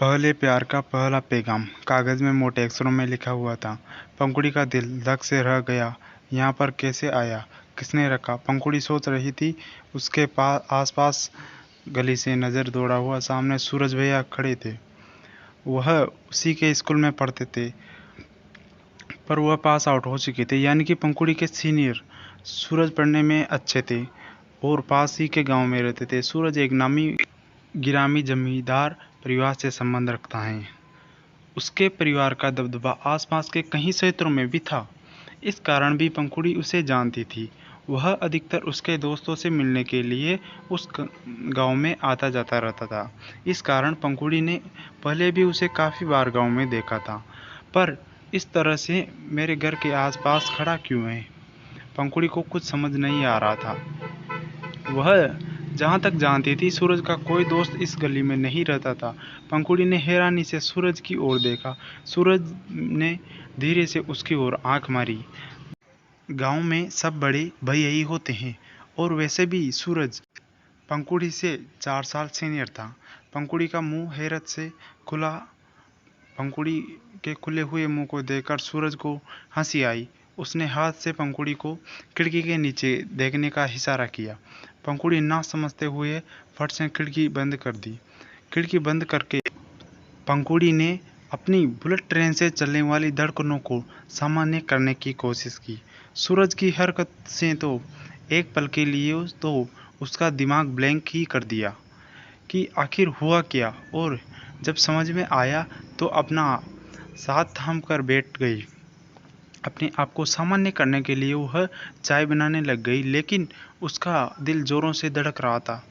पहले प्यार का पहला पैगाम कागज में मोटे अक्षरों में लिखा हुआ था। पंखुड़ी का दिल धक से रह गया। यहाँ पर कैसे आया, किसने रखा? पंखुड़ी सोच रही थी। उसके आसपास गली से नजर दौड़ा हुआ सामने सूरज भैया खड़े थे। वह उसी के स्कूल में पढ़ते थे, पर वह पास आउट हो चुके थे, यानी कि पंखुड़ी के सीनियर। सूरज पढ़ने में अच्छे थे और पास ही के गांव में रहते थे। सूरज एक नामी गिरामी जमींदार परिवार से संबंध रखता है। उसके परिवार का दबदबा आसपास के कई क्षेत्रों में भी था। इस कारण भी पंखुड़ी उसे जानती थी। वह अधिकतर उसके दोस्तों से मिलने के लिए उस गांव में आता जाता रहता था। इस कारण पंखुड़ी ने पहले भी उसे काफ़ी बार गांव में देखा था। पर इस तरह से मेरे घर के आसपास खड़ा क्यों है? पंखुड़ी को कुछ समझ नहीं आ रहा था। वह जहाँ तक जानती थी, सूरज का कोई दोस्त इस गली में नहीं रहता था। पंखुड़ी ने हैरानी से सूरज की ओर देखा। सूरज ने धीरे से उसकी ओर आंख मारी। गांव में सब बड़े भाई यही होते हैं, और वैसे भी सूरज पंखुड़ी से 4 साल सीनियर था। पंखुड़ी का मुंह हैरत से खुला। पंखुड़ी के खुले हुए मुंह को देखकर सूरज को हंसी आई। उसने हाथ से पंखुड़ी को खिड़की के नीचे देखने का इशारा किया। पंखुड़ी ना समझते हुए फट से खिड़की बंद कर दी। खिड़की बंद करके पंखुड़ी ने अपनी बुलेट ट्रेन से चलने वाली धड़कनों को सामान्य करने की कोशिश की। सूरज की हरकत से तो एक पल के लिए तो उसका दिमाग ब्लैंक ही कर दिया कि आखिर हुआ क्या, और जब समझ में आया तो अपना साथ थाम कर बैठ गई। अपने आप को सामान्य करने के लिए वह चाय बनाने लग गई, लेकिन उसका दिल जोरों से धड़क रहा था।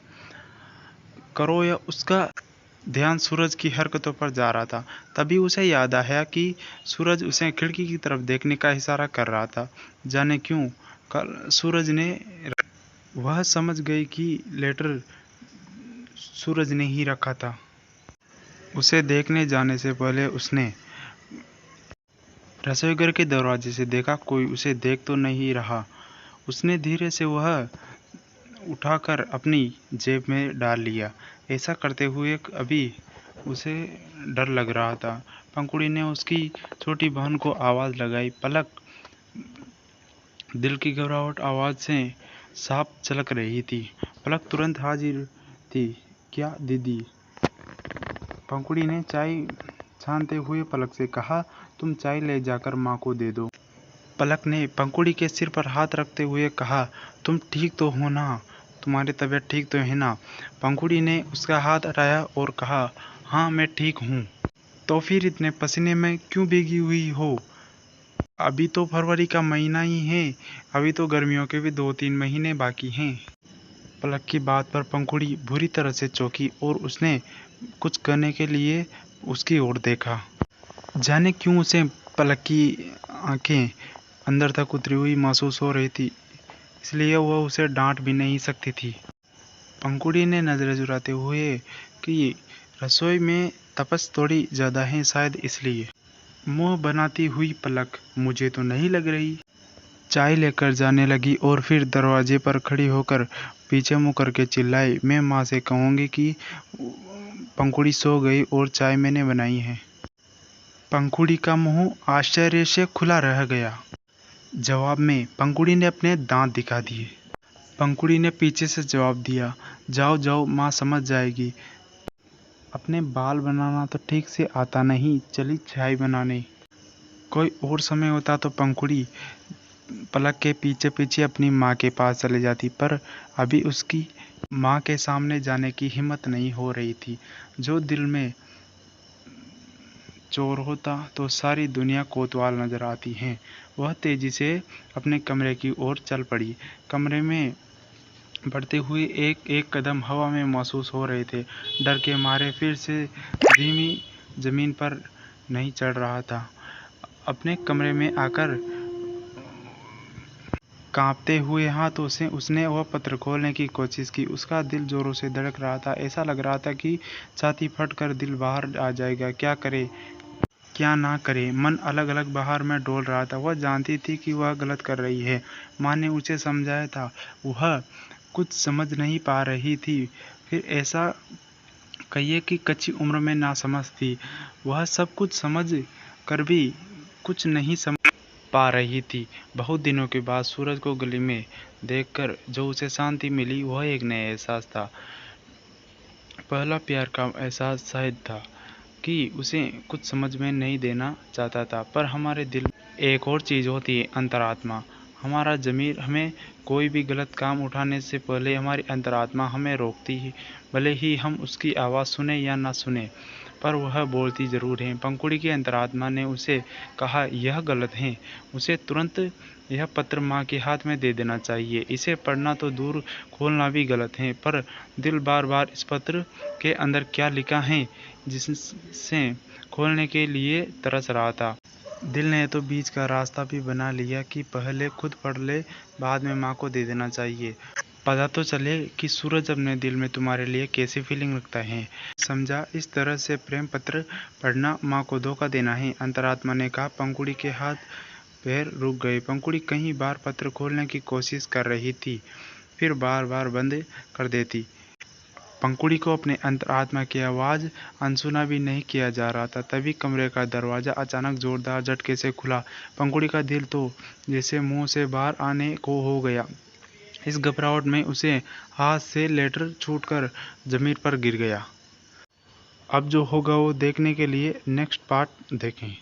करो या उसका ध्यान सूरज की हरकतों पर जा रहा था। तभी उसे याद आया कि सूरज उसे खिड़की की तरफ देखने का इशारा कर रहा था। जाने क्यों कल सूरज ने वह समझ गई कि लेटर सूरज ने ही रखा था। उसे देखने जाने से पहले उसने रसोईघर के दरवाजे से देखा, कोई उसे देख तो नहीं रहा। उसने धीरे से वह उठाकर अपनी जेब में डाल लिया। ऐसा करते हुए अभी उसे डर लग रहा था। पंखुड़ी ने उसकी छोटी बहन को आवाज़ लगाई। पलक। दिल की घबराहट आवाज़ से साफ झलक रही थी। पलक तुरंत हाजिर थी। क्या दीदी? पंखुड़ी ने चाय छानते हुए पलक से कहा, तुम चाय ले जाकर माँ को दे दो। पलक ने पंखुड़ी के सिर पर हाथ रखते हुए कहा, तुम ठीक तो हो ना? तुम्हारी तबीयत ठीक तो है ना? पंखुड़ी ने उसका हाथ हटाया और कहा, हाँ मैं ठीक हूँ। तो फिर इतने पसीने में क्यों भीगी हुई हो? अभी तो फरवरी का महीना ही है। अभी तो गर्मियों के भी 2-3 महीने बाकी हैं। पलक की बात पर पंखुड़ी बुरी तरह से चौंकी और उसने कुछ करने के लिए उसकी ओर देखा। जाने क्यों उसे पलक की आंखें अंदर तक उतरी हुई महसूस हो रही थी, इसलिए वह उसे डांट भी नहीं सकती थी। पंखुड़ी ने नजरें चुराते हुए कि रसोई में तपस थोड़ी ज़्यादा है, शायद इसलिए। मुंह बनाती हुई पलक, मुझे तो नहीं लग रही। चाय लेकर जाने लगी और फिर दरवाजे पर खड़ी होकर पीछे मुँह करके चिल्लाई, मैं माँ से कहूँगी कि पंखुड़ी सो गई और चाय मैंने बनाई है। पंखुड़ी का मुंह आश्चर्य से खुला रह गया। जवाब में पंखुड़ी ने अपने दांत दिखा दिए। पंखुड़ी ने पीछे से जवाब दिया, जाओ जाओ, माँ समझ जाएगी। अपने बाल बनाना तो ठीक से आता नहीं, चली चाय बनाने। कोई और समय होता तो पंखुड़ी पलक के पीछे पीछे अपनी माँ के पास चले जाती, पर अभी उसकी माँ के सामने जाने की हिम्मत नहीं हो रही थी। जो दिल में चोर होता तो सारी दुनिया कोतवाल नजर आती है। वह तेजी से अपने कमरे की ओर चल पड़ी। कमरे में बढ़ते हुए एक एक कदम हवा में महसूस हो रहे थे। डर के मारे फिर से धीमी जमीन पर नहीं चढ़ रहा था। अपने कमरे में आकर कांपते हुए हाथों से उसने वह पत्र खोलने की कोशिश की। उसका दिल जोरों से धड़क रहा था। ऐसा लग रहा था कि छाती फटकर दिल बाहर आ जाएगा। क्या करे क्या ना करे, मन अलग अलग बहार में डोल रहा था। वह जानती थी कि वह गलत कर रही है। माँ ने उसे समझाया था, वह कुछ समझ नहीं पा रही थी। फिर ऐसा कहिए कि कच्ची उम्र में नासमझ थी। वह सब कुछ समझ कर भी कुछ नहीं समझ पा रही थी। बहुत दिनों के बाद सूरज को गली में देखकर जो उसे शांति मिली वह एक नया एहसास था। पहला प्यार का एहसास शायद था कि उसे कुछ समझ में नहीं देना चाहता था, पर हमारे दिल में एक और चीज़ होती है, अंतरात्मा। हमारा ज़मीर हमें कोई भी गलत काम उठाने से पहले हमारी अंतरात्मा हमें रोकती है, भले ही हम उसकी आवाज़ सुने या ना सुने, पर वह बोलती ज़रूर है। पंखुड़ी की अंतरात्मा ने उसे कहा यह गलत है, उसे तुरंत यह पत्र माँ के हाथ में दे देना चाहिए। इसे पढ़ना तो दूर, खोलना भी गलत है, पर दिल बार बार इस पत्र के अंदर क्या लिखा है जिसे खोलने के लिए तरस रहा था। दिल ने तो बीच का रास्ता भी बना लिया कि पहले खुद पढ़ ले, बाद में माँ को दे देना चाहिए। पता तो चले कि सूरज अपने दिल में तुम्हारे लिए कैसी फीलिंग रखता है। समझा, इस तरह से प्रेम पत्र पढ़ना माँ को धोखा देना है, अंतरात्मा ने कहा। पंखुड़ी के हाथ पैर रुक गए। पंखुड़ी कई बार पत्र खोलने की कोशिश कर रही थी, फिर बार बार बंद कर देती। पंखुड़ी को अपने अंतरात्मा की आवाज़ अनसुना भी नहीं किया जा रहा था। तभी कमरे का दरवाज़ा अचानक जोरदार झटके से खुला। पंखुड़ी का दिल तो जैसे मुंह से बाहर आने को हो गया। इस घबराहट में उसे हाथ से लेटर छूटकर ज़मीन पर गिर गया। अब जो होगा वो देखने के लिए नेक्स्ट पार्ट देखें।